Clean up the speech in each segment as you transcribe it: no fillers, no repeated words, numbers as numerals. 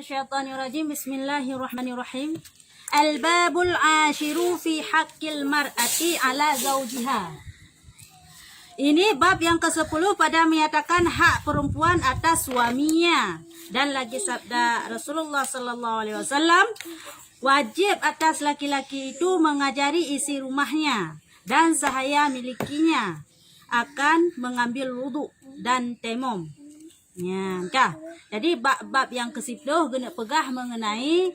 minasyaitonirrajim. Bismillahirrahmanirrahim. Al-babul ashiru fi haqqil mar'ati ala zawjiha. Ini bab yang ke-10 pada menyatakan hak perempuan atas suaminya. Dan lagi sabda Rasulullah sallallahu alaihi wasallam, wajib atas laki-laki itu mengajari isi rumahnya dan sahaya milikinya akan mengambil wudu dan temom. Ya, kah? Jadi bab yang ke-10 guna pegah mengenai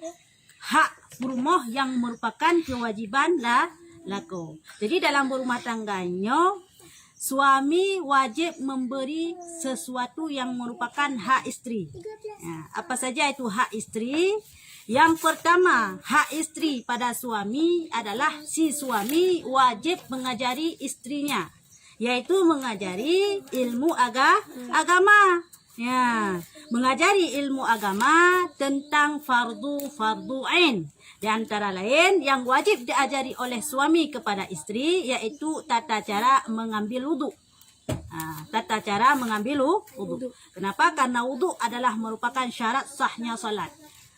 hak rumah yang merupakan kewajiban lako. Jadi dalam berumah tangganya, suami wajib memberi sesuatu yang merupakan hak isteri. Ya, apa saja itu hak isteri? Yang pertama, hak isteri pada suami adalah si suami wajib mengajari istrinya, yaitu mengajari ilmu agama. Ya, mengajari ilmu agama tentang fardu ain. Di antara lain yang wajib diajari oleh suami kepada istri yaitu tata cara mengambil wudu. Tata cara mengambil wudu. Kenapa? Karena wudu adalah merupakan syarat sahnya salat.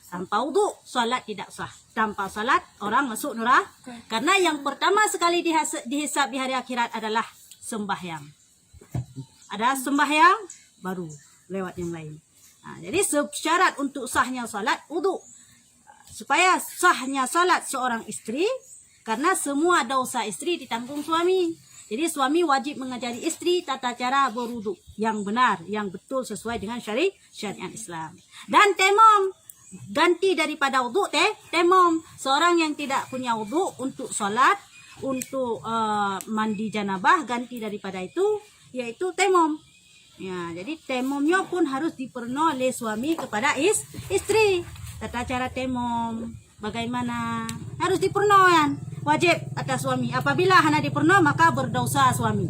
Tanpa wudu salat tidak sah. Tanpa salat orang masuk neraka. Karena yang pertama sekali dihisab di hari akhirat adalah sembahyang. Ada sembahyang baru lewat yang lain. Jadi syarat untuk sahnya salat wudu. Supaya sahnya salat seorang istri, karena semua dosa istri ditanggung suami. Jadi suami wajib mengajari istri tata cara berwudu yang benar, yang betul sesuai dengan syariat Islam. Dan temom, ganti daripada wudu temom. Seorang yang tidak punya wudu untuk salat, untuk mandi janabah, ganti daripada itu yaitu temom. Ya, jadi temomnya pun harus dipenuhi oleh suami kepada istri. Tata cara temom bagaimana harus dipenuhi, wajib atas suami. Apabila hanya dipenuhi maka berdosa suami.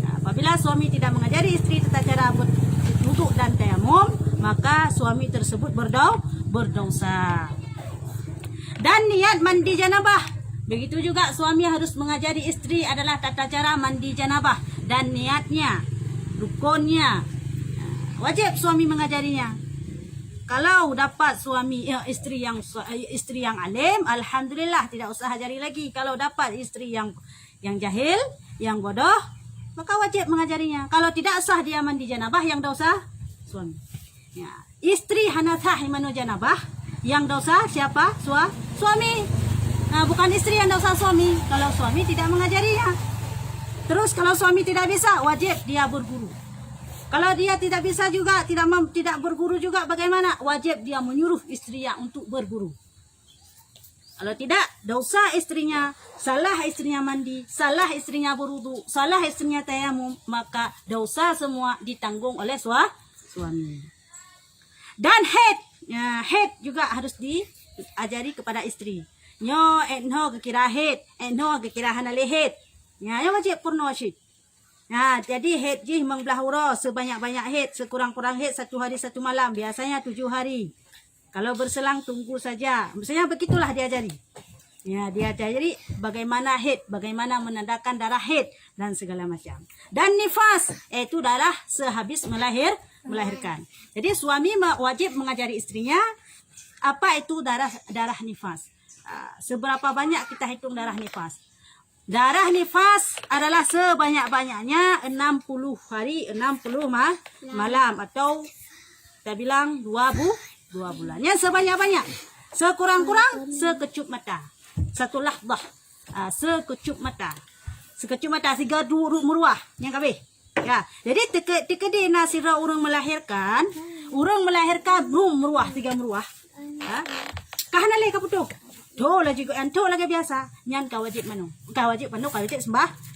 Nah, apabila suami tidak mengajari istri tata cara berwudu dan tayamum, maka suami tersebut berdosa. Dan niat mandi janabah. Begitu juga suami harus mengajari istri adalah tata cara mandi janabah dan niatnya, rukunnya. Wajib suami mengajarinya. Kalau dapat suami istri yang alim, alhamdulillah, tidak usah ajari lagi. Kalau dapat istri yang jahil, yang bodoh, maka wajib mengajarinya. Kalau tidak sah dia mandi janabah, yang dosa suami. Ya, istri hana sah manu janabah, yang dosa siapa? Suami. Nah, bukan istri yang dosa suami. Kalau suami tidak mengajarinya. Terus kalau suami tidak bisa, wajib dia berguru. Kalau dia tidak bisa juga, tidak berguru juga, bagaimana? Wajib dia menyuruh istrinya untuk berguru. Kalau tidak, dosa istrinya, salah istrinya mandi, salah istrinya berwudu, salah istrinya tayamum, maka dosa semua ditanggung oleh suami. Dan head juga harus diajari kepada istri. Nyo enho kekira head, enho kekira hanale head. Ya, wajib purno syid. Nah, jadi haid jih mengbelah hura sebanyak-banyak haid, sekurang-kurang haid 1 hari 1 malam, biasanya 7 hari. Kalau berselang tunggu saja. Misalnya begitulah diajari. Ya, diajari bagaimana haid, bagaimana menandakan darah haid dan segala macam. Dan nifas, itu darah sehabis melahirkan. Jadi suami wajib mengajari istrinya apa itu darah nifas. Seberapa banyak kita hitung darah nifas. Darah nifas adalah sebanyak-banyaknya 60 hari 60 malam atau kita bilang 2 bulan. Yang sebanyak-banyak, sekurang-kurang sekecup mata. Satu lahdah, sekecup mata. Sekecup mata 3 meruah yang kabeh. Ya, jadi tekedi nasira orang melahirkan belum meruah 3 meruah. Ya. Kahana le kaputuk. Do lagi lagi biasa. Nyan kau wajib manu. Kau wajib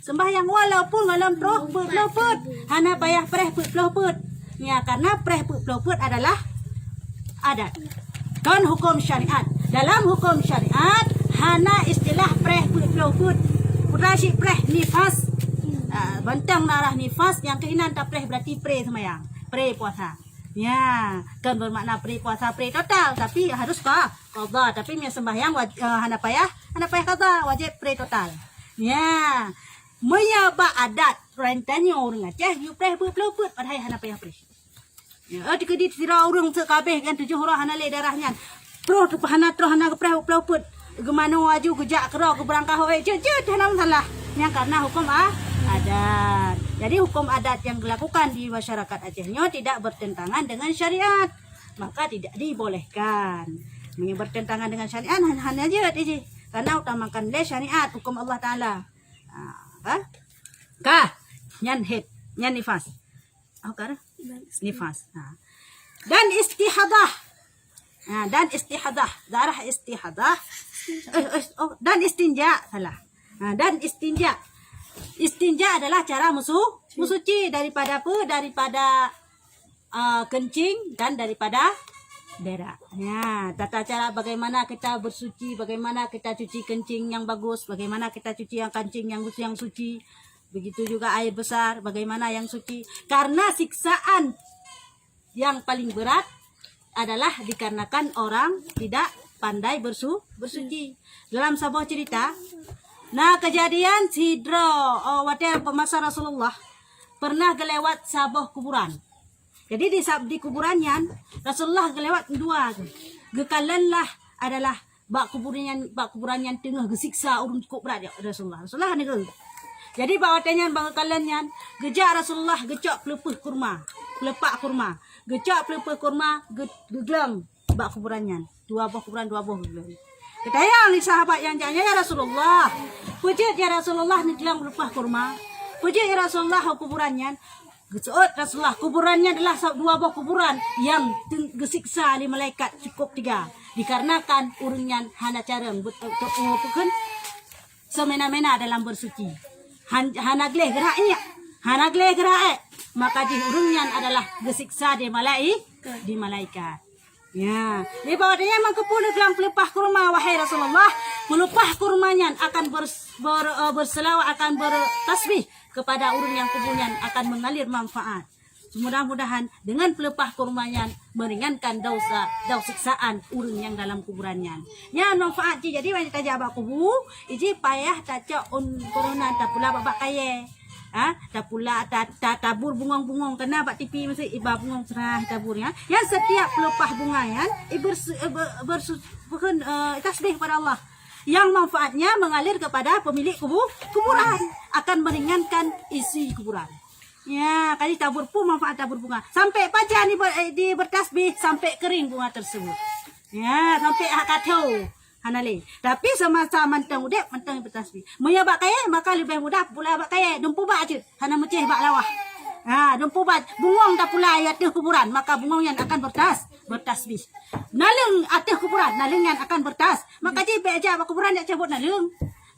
sembahyang walaupun malam troh peloput. Hana payah preh peloput. Ya, karena preh peloput adalah adat. Kan hukum syariat. Dalam hukum syariat hana istilah preh peloput. Purasi preh nifas. Bantang narah nifas yang keinan tak preh berarti pre semayang. Pre puasa. Ya, kan bermakna pre puasa pre total, tapi harus qada. Tapi yang sembahyang hana payah qada, wajib pre total. Ya, menyaba adat rentanya orang Aceh, you pre peluput padahal hana payah pre. Kedit sira urang sekabeh kan 7 orang hana le darahnya. Pro tu hana keprah put. Gemano aju gejak kero ke berangkah hoe je hana salah. Yang karena hukum adat. Jadi hukum adat yang dilakukan di masyarakat Acehnya tidak bertentangan dengan syariat. Maka tidak dibolehkan. Yang bertentangan dengan syariat hanya je ini. Karena utamakan le syariat hukum Allah Taala. Nyan head, nyan nifas. Nifas. Dan istihadah. Dan istihadah, darah istihadah. Dan istinja, salah. Dan istinja. Istinja adalah cara mensuci daripada apa? Daripada kencing dan daripada berak. Ya, tata cara bagaimana kita bersuci, bagaimana kita cuci kencing yang bagus, bagaimana kita cuci yang kencing yang suci. Begitu juga air besar, bagaimana yang suci. Karena siksaan yang paling berat adalah dikarenakan orang tidak pandai bersuci. Dalam sebuah cerita, kejadian Sidro, wadah pemasa Rasulullah pernah gelewat sebuah kuburan. Jadi di kuburannya Rasulullah gelewat dua. Gekalanlah adalah bak kuburannya tengah gesiksa urun cukup berat ya Rasulullah ni ke. Jadi bawatanya bangkalannya gejak Rasulullah gecok pelepah kurma. Gecok pelepah kurma gegelang bak kuburannya. Dua buah gegelang. Ketayang ni sahabat yang janya ya Rasulullah. Pujit ya Rasulullah ni gelang pelepah kurma. Pujit ya Rasulullah kuburannya. Gecok Rasulullah kuburannya adalah dua buah kuburan yang gesiksa oleh malaikat cukup 3. Dikarenakan urunnya hana cara bukan semena-mena dalam bersuci. Hana gleh geraknya, maka di urunnya adalah gesiksa di malaikat. Ya, di bawahnya memang kepuluh gelang pelepah kurma wahai Rasulullah. Pelepah kurmanya akan berselawat, akan bertasbih kepada urun yang kubunya akan mengalir manfaat. Mudah-mudahan dengan pelepah kurmanya meringankan dosa siksaan urun yang dalam kuburannya. Ya manfaat jadi wanita jabak kubu, iji payah tacok corona tak pula babak kaya. Tak pula tabur bungong-bungong kena bak tipi mesti iba bungong serah taburnya. Yang setiap pelepah bunga yang tasbih kepada Allah. Yang manfaatnya mengalir kepada pemilik kuburan akan meringankan isi kuburan. Ya, kali tabur pun manfaat tabur bunga. Sampai pacar di bertasbih sampai kering bunga tersebut. Ya, sampai kacau. Hanale. Tapi semasa mantang udep, mantang bertasbih. Moya bak kaya, maka lebih mudah pula bak kaya. Dumpu bak je. Hana meceh bak lawah. Dumpu bak. Bungong tak pula ayat kuburan. Maka bungong yang akan bertasbih. Naleng atas kuburan. Naleng yang akan maka je aja bak kuburan yang cabut naleng.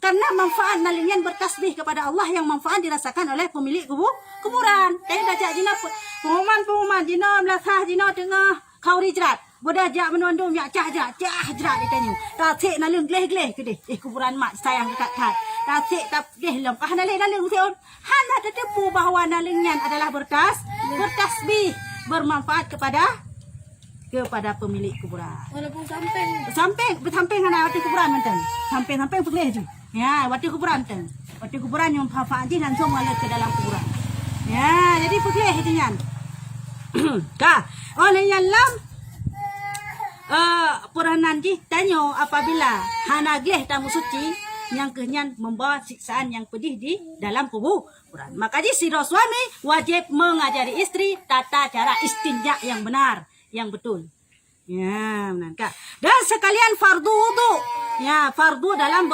Karena manfaat nalingyan bertasbih kepada Allah yang manfaat dirasakan oleh pemilik kuburan. Tapi dah cak jina pengumuman jina melasah jina tengah kauri jerat. Bodah jak menondom jak cah jerat ditanya. Tak nalung gleh ke deh. Kuburan mak sayang dekat. Tak lempah nalung seon. Hana tertipu bahawa nalingyan adalah bertasbih bermanfaat kepada pemilik kuburan. Walaupun samping hana waktu kuburan mentang. Samping perleh je. Ya, waktu kuburan tu. Waktu kuburan yang manfaat je langsung mengalir ke dalam kuburan. Ya, jadi perleh itu nyan. Oleh yang lam peranan ji tanya apabila hana gleh tamu suci yang kenyan membawa siksaan yang pedih di dalam kuburan. Maka ji si suami wajib mengajari istri tata cara istinja yang benar, yang betul. Ya, benar. Dan sekalian fardu wudu. Ya, fardu dalam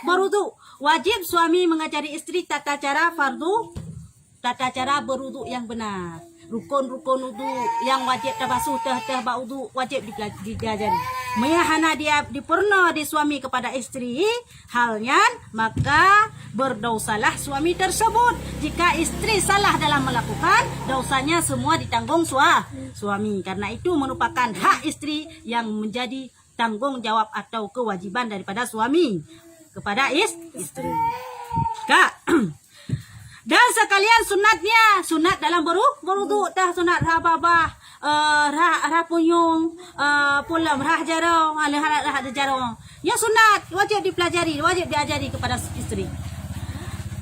berwudu. Wajib suami mengajari istri tata cara berwudu yang benar. Rukun-rukun wudu yang wajib terbasuh teh bak wudu wajib diajari. Mayahana dia dipurna di suami kepada istri halnya, maka berdosalah suami tersebut. Jika istri salah dalam melakukan, dosanya semua ditanggung suami. Karena itu merupakan hak istri yang menjadi tanggung jawab atau kewajiban daripada suami kepada istri. Dan sekalian sunat dalam berwudu dah sunat rababah, punyung, pulam jarong, jarong. Ya sunat wajib dipelajari, wajib diajari kepada istri.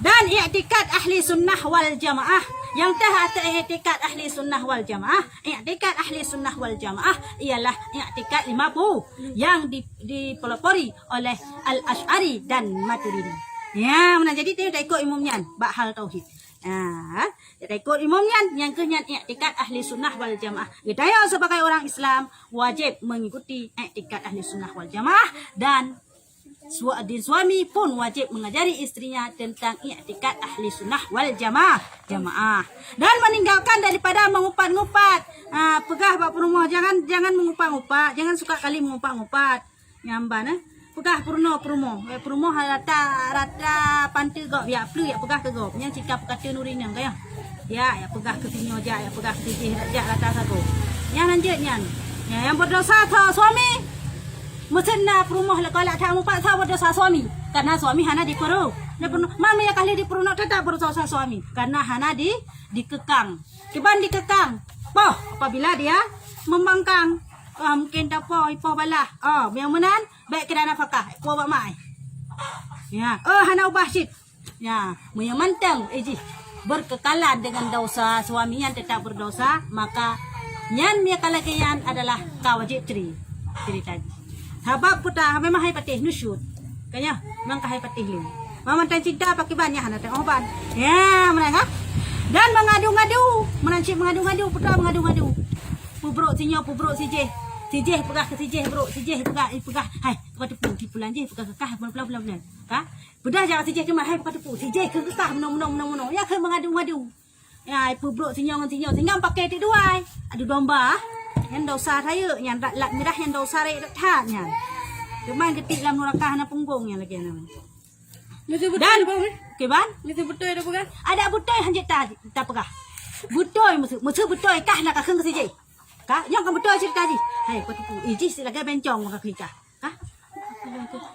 Dan i'tikad ahli sunnah wal jamaah Yang atas i'tikad ahli sunnah wal jamaah, i'tikad ahli sunnah wal jamaah ialah i'tikad 50 yang dipelopori oleh Al-Asy'ari dan Maturidi. Ya, mana jadi dia tak ikut imamnya bab hal tauhid. Dia tak ikut imamnya yang kenyan i'tikad ahli sunnah wal jamaah. Kita sebagai orang Islam wajib mengikuti i'tikad ahli sunnah wal jamaah, dan suami pun wajib mengajari istrinya tentang i'tikad ahli sunnah wal jamaah, dan meninggalkan daripada mengupat-ngupat. Pegah bab rumah, jangan mengupat-ngupat, jangan suka kali mengupat-ngupat. Nyamban pegah perumo rata pantai gop ya plu ya pegah ke gop yang sikap kata nurin yang kaya ya pegah ke tinyo ja ya pegah ke tijih rata satu yang lanjutnya yang berdosa suami Mesena perumah lah kalau tak empat tahun berdosa suami, karena suami hana diperu. Mami ya kali diperu nak tetap berdosa suami, karena hana dikekang. Kiban dikekang. Boh, apabila dia membangkang, mungkin tak ipo balah. Yang menan baik kena nafkah, ipo bak mai. Ya, hana ubah syit. Ya, yang mantang berkekalan dengan dosa suami yang tetap berdosa, maka nyan dia kalagayan adalah kawajib cerita. Habab puta memang hai patih nusyut. Kanya memang hai patih lim. Mama tan cinta pakai banyak hana tengok ban. Ya, mereka. Dan mengadu-ngadu, mengadu-ngadu putra mengadu-ngadu. Pubrok sijeh. Sijeh pegah ke sijeh bro, sijeh pegah. Hai, pegah tepu di pulan je pegah kekah bulan-bulan. Ka? Bedah jangan sijeh cuma hai pegah tepu. Sijeh ke kekah menong. Ya ke mengadu-ngadu. Ya, pubrok sinyo pakai ti duai. Adu domba. Yang dosa saya, yang lat merah yang dosa saya tak nya. Cuman ketik dalam neraka hana punggungnya lagi namanya. Dan keban, itu betul ada bukan? Ada betul hanjit tak pegah. Betul musuh betul kah nak kang ke siji. Kah? Yang kan betul cerita ji. Hai, patuku iji silaga bencong maka kika. Kah?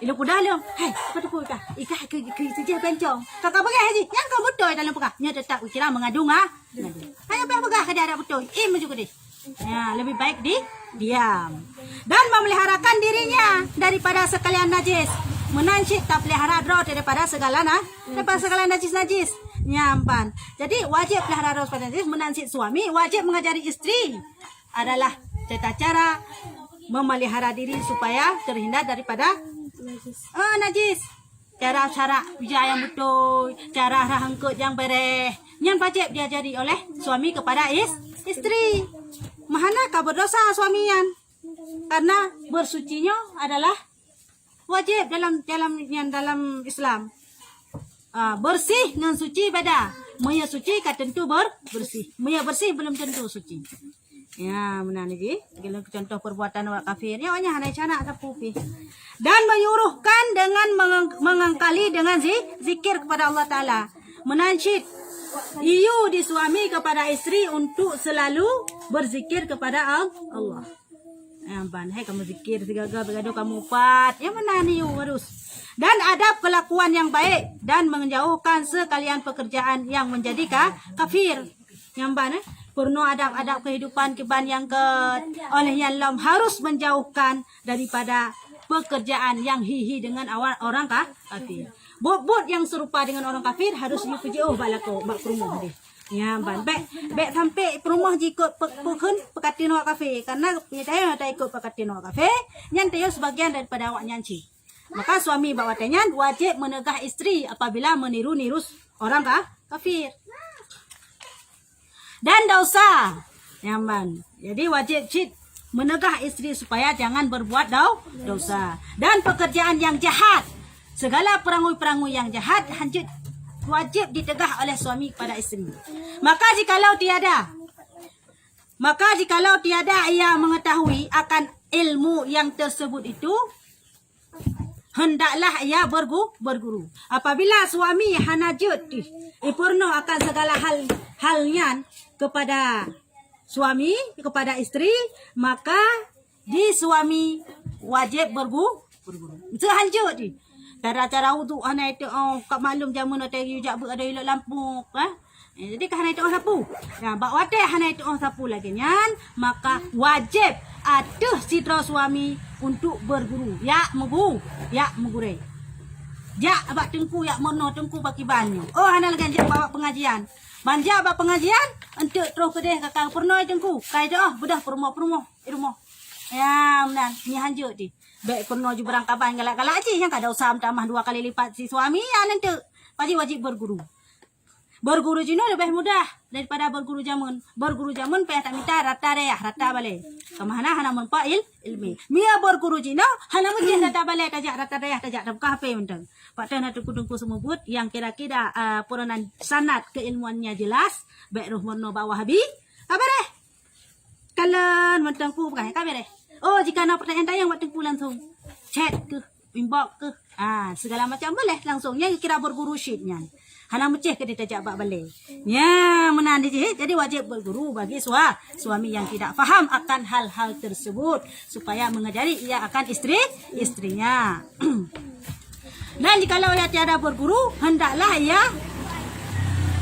Ilo kuda lo. Hai, patuku kah? Ikah ke siji bencong. Kakak pegah haji. Yang kan betul dalam pegah. Nya tetap kira mengadu ngah. Hai, apa pegah kada ada betul. Maju ke dia. Ya, lebih baik diam dan memeliharakan dirinya daripada sekalian najis. Menansyid tak pelihara roh daripada segala najis. Nyampan. Jadi wajib pelihara roh daripada najis. Menansyid suami wajib mengajari istri adalah tata cara memelihara diri supaya terhindar daripada najis. Cara bijak yang betul, cara rahangkut yang bereh, yang wajib diajari oleh suami kepada istri. Mahana ka berdosa suamian, karena bersucinya adalah wajib dalam Islam. Bersih dengan suci beda. Maya suci ka tentu bersih. Maya bersih belum tentu suci. Ya, benar ni. Kalau contoh perbuatan orang kafir, ya hanya hanai cana sapu pi. Dan menyuruhkan dengan mengangkali dengan zikir kepada Allah Taala. Menansyid iyu di suami kepada istri untuk selalu berzikir kepada Allah. Hai kamu zikir segala begado kamu upat. Yang mana ni harus. Dan adab kelakuan yang baik dan menjauhkan sekalian pekerjaan yang menjadi kafir. Yang mana? Purno adab-adab kehidupan keban yang oleh yang lam harus menjauhkan daripada pekerjaan yang hihi dengan orang kafir. Bot yang serupa dengan orang kafir harus dipuji balako bak rumah dia. Ya ban bek sampai rumah jikut pekun pekati no kafe karena nyatanya tak ikut pekati no kafe nyantanya sebagian daripada awak nyanci. Maka suami bawa tenyan wajib menegah istri apabila meniru orang kafir. Dan dosa nyaman. Jadi wajib menegah istri supaya jangan berbuat dosa. Dan pekerjaan yang jahat. Segala perangui-perangui yang jahat wajib ditegah oleh suami kepada istri. Maka jikalau tiada ia mengetahui akan ilmu yang tersebut itu, hendaklah ia berguru. Apabila suami hanajut ipurno akan segala halnya kepada suami, kepada istri, maka di suami wajib berguru. Sehanjut di. Cara-cara wuduk hana itu kak maklum jamun ada yujak ada ilok lampu jadi kan hana itu sapu. Ya bak wate hana itu sapu lagi nyan, maka wajib atuh citra suami untuk berguru. Ya megure. Ya abak tengku ya mono tengku baki banyu. Hana lagi bawa pengajian. Manja ba pengajian untuk terus kedeh kakak pernah tengku. Kai dah bedah perumoh rumah. Ya, menan ni hanjut di. Baik pernah ju berangkapan galak-galak aje yang kada usah tambah 2 kali lipat si suami ya nanti. Pasti wajib berguru. Berguru Cina lebih mudah daripada berguru jamun. Berguru jamun payah tak minta rata balik. Kemana hana menpail ilmi. Mia berguru Cina hana mungkin rata balik tajak rata daya tajak tak buka HP mentang. Patah nak tungku semua yang kira-kira peranan sanad keilmuannya jelas. Baik roh mono bawah habi. Apa deh? Kalian mentang ku bukan apa deh? Oh, jika nak pertanyaan tayang waktu ku langsung chat ke inbox ke segala macam boleh langsung yang kira berguru sheetnya. Hana meceh ke dia tajak bak balik. Ya, menan dia. Jadi wajib berguru bagi suami yang tidak faham akan hal-hal tersebut supaya mengajari ia akan istrinya. Dan jikalau ia tiada berguru, hendaklah ia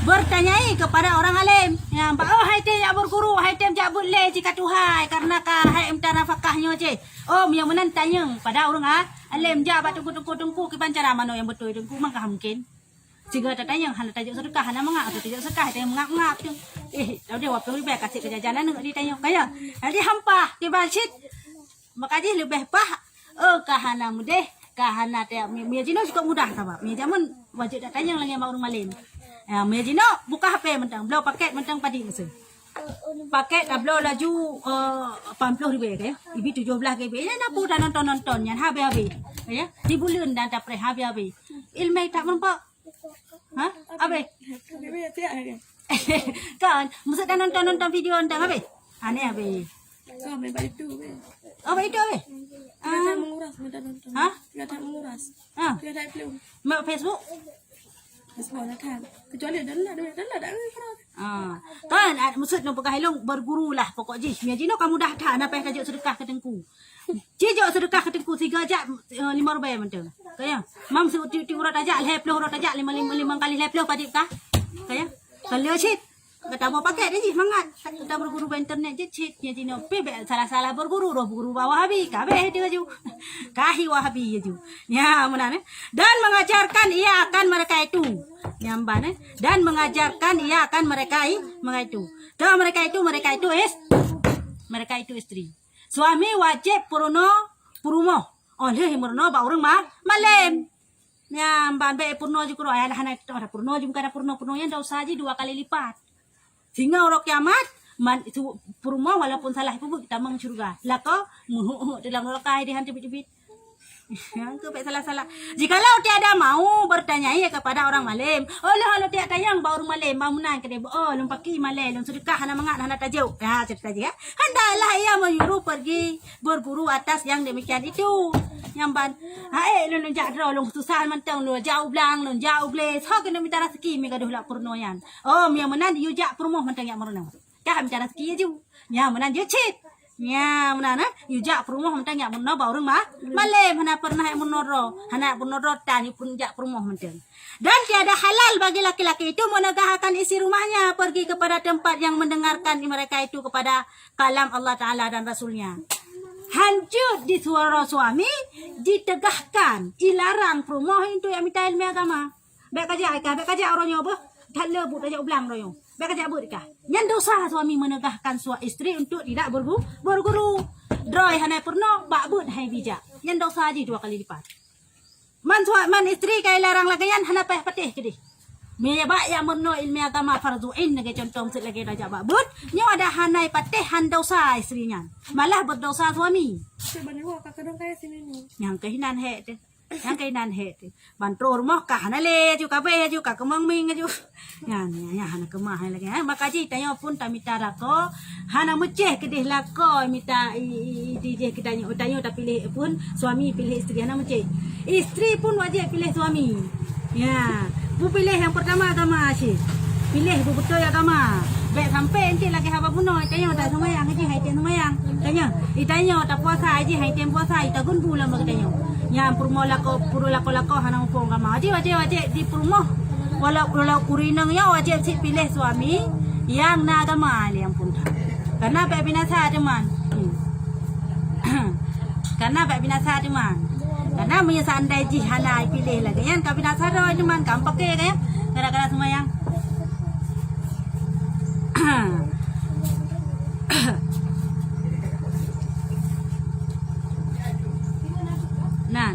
bertanyai kepada orang alim. Ya, oh hai tem ya berguru, hai tem jak boleh jika tuhai karena ka hai minta nafkahnya je. Oh, yang menan tanya pada orang alim jak batu tungku kebancara mana yang betul tungku mangkah mungkin. Jika tanya hana tajuk sedekah hana mengak atau tajuk sedekah dia mengak tu. Dah dia waktu lebih kasih kejajanan nak ditanya kaya. Jadi hampa di balsit. Maka dia lebih pah. Oh kahana mudah, kahana dia mia jino juga mudah tak. Mia zaman wajib tak tanya lagi sama orang malim. Ya, mia jino buka HP mentang, blow paket mentang padi mesin. Paket dah blow laju 80 ribu ya. Ibi 17 GB. Ya nak pun dah nonton yang habis. Ya, di bulan dah tak pre habis. Ilmu tak nampak. Hah? Apa? Kan, masa dah nonton video tentang apa? Aneh apa? Kau memang itu. Apa itu apa? Tidak menguras, minta nonton. Hah? Tidak menguras. Tidak belum. Mak Facebook? Facebook nak kan. Kecuali dah lah dah. Kan, maksud nak pakai helong berguru lah pokok ji. Mia jino kamu dah tak nak payah tajuk sedekah ke tengku. Jejak sedekah ke tengku 3 jak 5 rupiah macam. Kaya, mam se ti urut ajak 50 urut ajak 5 kali 50 padik kah? Kaya, kalau cit kata mau pakai dia semangat. Kita berguru di internet je cit nya jino pe salah-salah berguru roh guru bawah habis kabeh dia ju. Kahi wahabi ju. Ya, menan dan mengajarkan ia akan mereka itu. Nyamban dan mengajarkan ia akan mereka itu. Dan mereka itu istri. Suami wajib purumo. Oleh murno ba urang malem. Nyamban be purno ju kro ayah hana ora purno ju kada purno yang dah usaha 2 kali lipat. Sehingga orang kiamat itu purumo walaupun salah ibu kita mang surga. Lako muhu dalam neraka dia cubit-cubit. Yang ke salah-salah. Jikalau tiada mau bertanya kepada orang malim, kalau tiada tayang baru malim, mau menang ke dia, lumpaki malim, sedekah hana mengat hana tajuk. Ya, cerita je ya. Hendaklah ia menyuruh pergi berguru atas yang demikian itu. Yang ban, lun jak draw lun susah mentang lun jauh blang, lun jauh bles. Ha kena minta rezeki mega dah purnoyan. Oh, yang menan you jak purmoh mentang yang merenang. Kah minta rezeki je. Yang menan je cit. Ya, mana you jak perumoh mentang yang menor bau rumah malem hana pernah yang menoro hana menoro tani pun jak perumoh mentang dan tiada halal bagi laki-laki itu menegahkan isi rumahnya pergi kepada tempat yang mendengarkan mereka itu kepada kalam Allah Ta'ala dan Rasulnya. Hancur di suara suami ditegahkan dilarang perumoh itu yang minta ilmu agama. Baik kaja orangnya apa tak lebut aja ulang royo. Baik aja abut kah? Yang dosa suami menegahkan suami istri untuk tidak berguru. Droy hana purno bakbut hai bijak. Yang dosa aja 2 kali lipat. Man istri kai larang lagayan hana payah patih ke dia. Mia bak yang merno ilmu agama farduin nege contoh set lagi raja bakbut. Nyo ada hanai patih han dosa istrinya. Malah berdosa suami. Sebenarnya kakak dong kayak sini nih. Yang kehinan he tu. Yang kainan he tu. Bantu rumah kah hana le ju kabe ju ka kemang ming ju. Yan hana kemah lagi. Maka ji tanya pun tak minta lako. Hana meceh kedih lako minta dia kita tanya tak pilih pun suami pilih isteri hana meceh. Isteri pun wajib pilih suami. Ya, bu pilih yang pertama agama sih. Pilih bu betul agama. Baik sampai nanti lagi haba puno tanya tak semayang aja hai tiang semayang. Tanya tak puasa aja hai tiang puasa ita gun bulan bagi tanya. Yang purmo lako hana upong agama. Wajib di purmo walau kurinangnya wajib si pilih suami yang na agama yang pun. Karena baik binasa teman. Karena menyesandai jihana pilih lagi yang kau binasa doa teman kam pakai kan. Kadang-kadang semayang. Nah.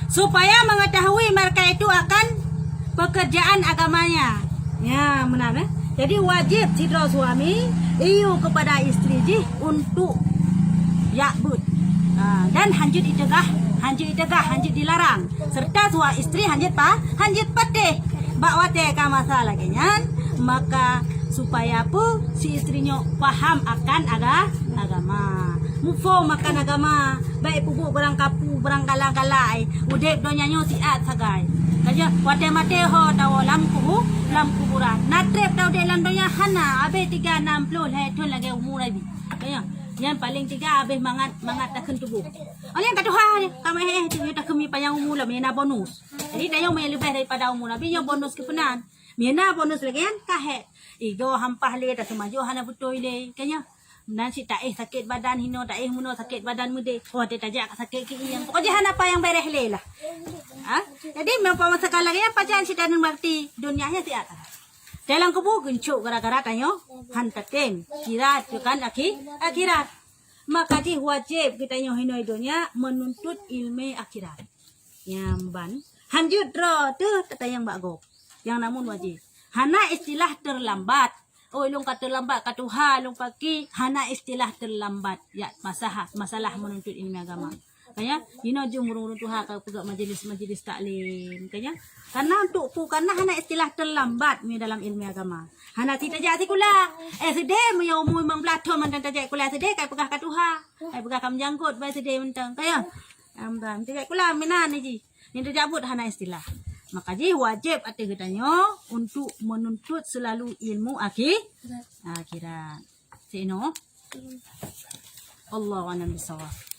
Supaya mengetahui mereka itu akan pekerjaan agamanya. Ya, benar. Jadi wajib cidra suami iu kepada istri ji untuk yakbud. Dan hanjut hanjut dilarang. Serta suami istri hanjut patih. Bakwate ka masalah kenyan, maka supaya apa si istrinya paham akan agama. Mufo makan agama, baik pupuk barang kapu, barang galai, udep donya nyo siat sagai. Kaya wate mate ho tawo lam kuburan. Natrep tawo de lam donya hana, abe 360 he thon lagi umur lagi. Kaya yang paling 3 abe mangat takkan tubuh. Oleh yang katuha kami tu tak kami panjang umur lah mena bonus. Jadi tayo may lebih daripada umur tapi yung bonus kepenan. Mena bonus lagi kan kahe. Igo hampah le tak semaju hana betul le. Kaya nanti tak sakit badan hino tak muno sakit badan mude. Oh dia tajak sakit ke yang. Pokoknya hana apa yang bereh le lah. Jadi memang sekali lagi apa jangan si dan berarti dunianya si atas. Dalam kubu gencuk gara-gara tanyo hantatem kirat bukan akhirat. Maka ji wajib kita nyo hino dunia menuntut ilmu akhirat. Nyamban hanjut ro tu tatayang bago. Yang namun wajib. Hana istilah terlambat. Oh, lung kata terlambat katuha lung pagi hana istilah terlambat. Ya masalah menuntut ilmu agama. Kaya hino jung murung tuha ka pegak majelis taklim kaya karena untukku karena hana istilah terlambat mi dalam ilmu agama. Hana tidak jadi kula. Sedih me umur 15 tahun man tajak kula sedih kai pegah katuha. Kai pegah kam jangkut bai sedih mentang kaya. Amban tidak kula minan ji. Ni terjabut hana istilah. Maka ji wajib ate getanyo untuk menuntut selalu ilmu akhirat. Sino? Allahu a'lam bissawab.